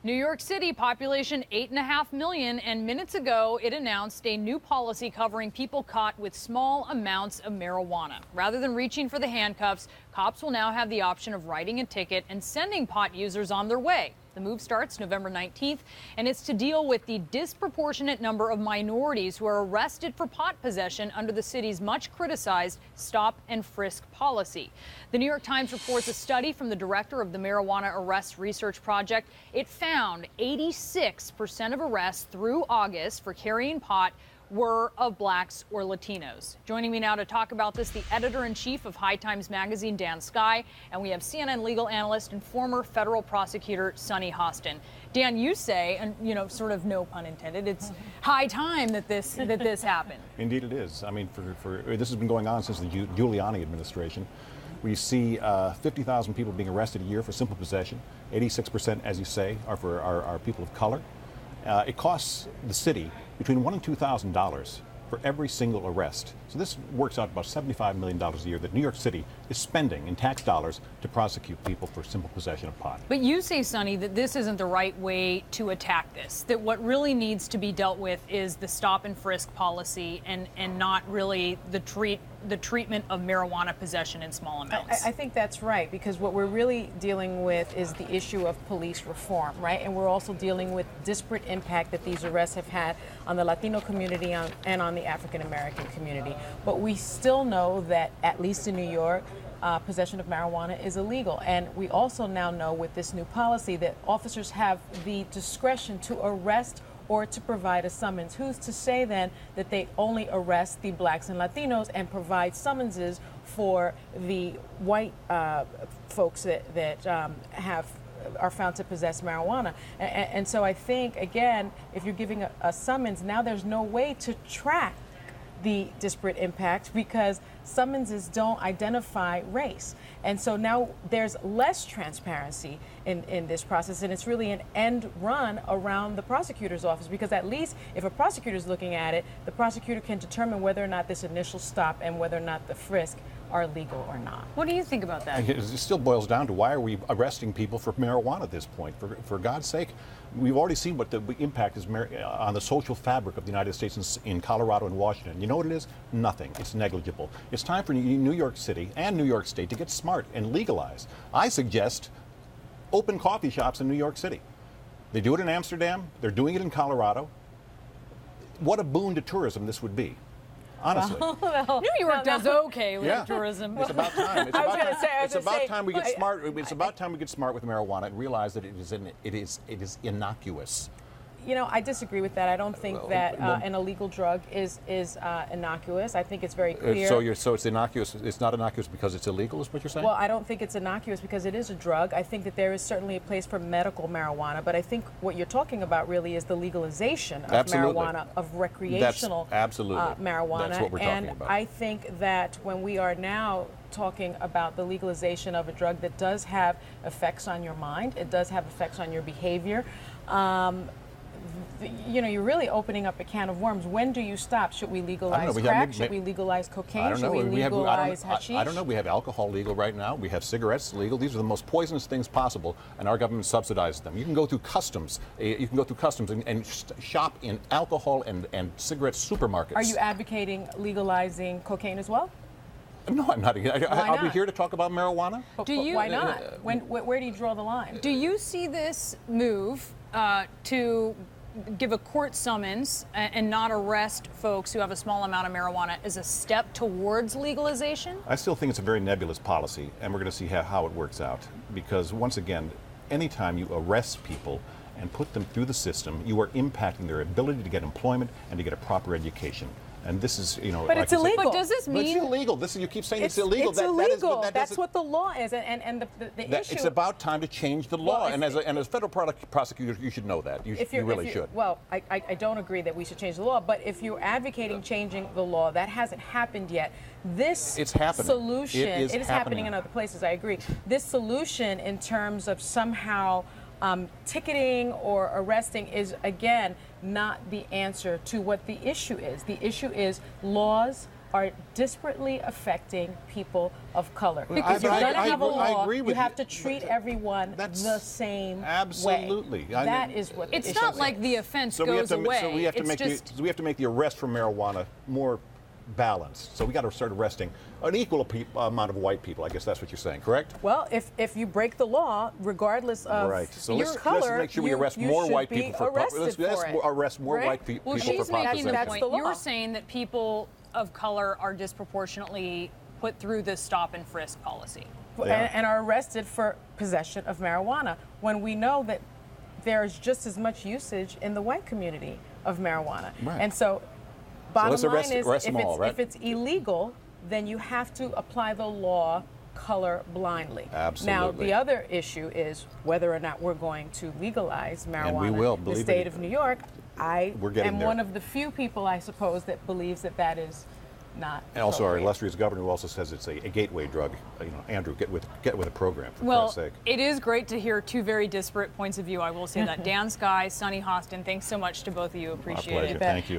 New York City, population 8.5 million, and minutes ago it announced a new policy covering people caught with small amounts of marijuana. Rather than reaching for the handcuffs, cops will now have the option of writing a ticket and sending pot users on their way. The move starts November 19th, and it's to deal with the disproportionate number of minorities who are arrested for pot possession under the city's much criticized stop and frisk policy. The New York Times reports a study from the director of the Marijuana Arrest Research Project. It found 86% of arrests through August for carrying pot were of blacks or Latinos. Joining me now to talk about this, the editor-in-chief of High Times Magazine, Dan Skye, and we have CNN legal analyst and former federal prosecutor Sunny Hostin. Dan, you say, and sort of no pun intended, it's high time that this happened. Indeed it is. I mean, this has been going on since the Giuliani administration. We see 50,000 people being arrested a year for simple possession. 86%, as you say, are people of color. It costs the city between $1,000 and $2,000 for every single arrest. So this works out about $75 million a year that New York City is spending in tax dollars to prosecute people for simple possession of pot. But you say, Sunny, that this isn't the right way to attack this, that what really needs to be dealt with is the stop and frisk policy and not really the treatment of marijuana possession in small amounts. I think that's right, because what we're really dealing with is the issue of police reform, right? And we're also dealing with disparate impact that these arrests have had on the Latino community and on the African American community. But we still know that, at least in New York, possession of marijuana is illegal. And we also now know with this new policy that officers have the discretion to arrest or to provide a summons. Who's to say then that they only arrest the blacks and Latinos and provide summonses for the white folks that are found to possess marijuana? And so I think, again, if you're giving a summons, now there's no way to track the disparate impact because summonses don't identify race. And so now there's less transparency in this process, and it's really an end run around the prosecutor's office, because at least if a prosecutor's looking at it, the prosecutor can determine whether or not this initial stop and whether or not the frisk are legal or not. What do you think about that? It still boils down to, why are we arresting people for marijuana at this point? For God's sake, we've already seen what the impact is on the social fabric of the United States in Colorado and Washington. You know what it is? Nothing. It's negligible. It's time for New York City and New York State to get smart and legalize. I suggest open coffee shops in New York City. They do it in Amsterdam. They're doing it in Colorado. What a boon to tourism this would be. Honestly. New York does okay with tourism. It's about time. It's about time we get smart. It's about time we get smart with marijuana and realize that it is innocuous. I disagree with that. I don't think that an illegal drug is innocuous. I think it's very clear. So it's innocuous. It's not innocuous because it's illegal, is what you're saying? Well, I don't think it's innocuous because it is a drug. I think that there is certainly a place for medical marijuana, but I think what you're talking about really is the legalization of marijuana, of recreational marijuana. That's what we're talking about. And I think that when we are now talking about the legalization of a drug that does have effects on your mind, it does have effects on your behavior. You're really opening up a can of worms. When do you stop? Should we legalize crack? Should we legalize cocaine? Should we legalize hashish? I don't know. We have alcohol legal right now. We have cigarettes legal. These are the most poisonous things possible, and our government subsidizes them. You can go through customs. And shop in alcohol and cigarette supermarkets. Are you advocating legalizing cocaine as well? No, I'm not. I'll be here to talk about marijuana. Why not? Where do you draw the line? Do you see this move to give a court summons and not arrest folks who have a small amount of marijuana as a step towards legalization? I still think it's a very nebulous policy, and we're going to see how it works out. Because once again, anytime you arrest people and put them through the system, you are impacting their ability to get employment and to get a proper education. And this is, But it's illegal. But does this mean... But it's illegal. You keep saying it's illegal. It's illegal. That's what the law is. And the issue... It's about time to change the law. And as a federal prosecutor, you should know that. You really should. Well, I don't agree that we should change the law. But if you're advocating changing the law, that hasn't happened yet. It's happening. Solution... It is happening in other places, I agree. This solution in terms of somehow ticketing or arresting is, again, not the answer to what the issue is. The issue is laws are disparately affecting people of color. Well, Because you're going to have a I law, agree you with have you. to treat everyone That's the same absolutely. way. I That mean, is what the It's issue not is. like the offense So we have goes to, away. so we have to It's make just, so we have to make the arrest for marijuana more balanced. So we got to start arresting an equal amount of white people. I guess that's what you're saying, correct? Well, if you break the law, regardless of Right. So your let's color, make sure we you- arrest you more should white be people for arrested let's for it. arrest more Right? white people well, for she's making the That's point. the law. You're saying that people of color are disproportionately put through this stop and frisk policy. And are arrested for possession of marijuana when we know that there's just as much usage in the white community of marijuana. Right. And so bottom let's line is arrest them all, right? if it's illegal, then you have to apply the law color blindly. Now, Absolutely. the other issue is whether or not we're going to legalize marijuana will, in the believe state it. of New York. I We're getting am there. one of the few people, I suppose, that believes that that is not And also, our appropriate. illustrious governor who also says it's a gateway drug. Andrew, get with a program for Well, Christ's sake. it is great to hear two very disparate points of view. I will say that. Dan Sky, Sonny Hostin, thanks so much to both of you. Our Appreciate pleasure. it. Thank you.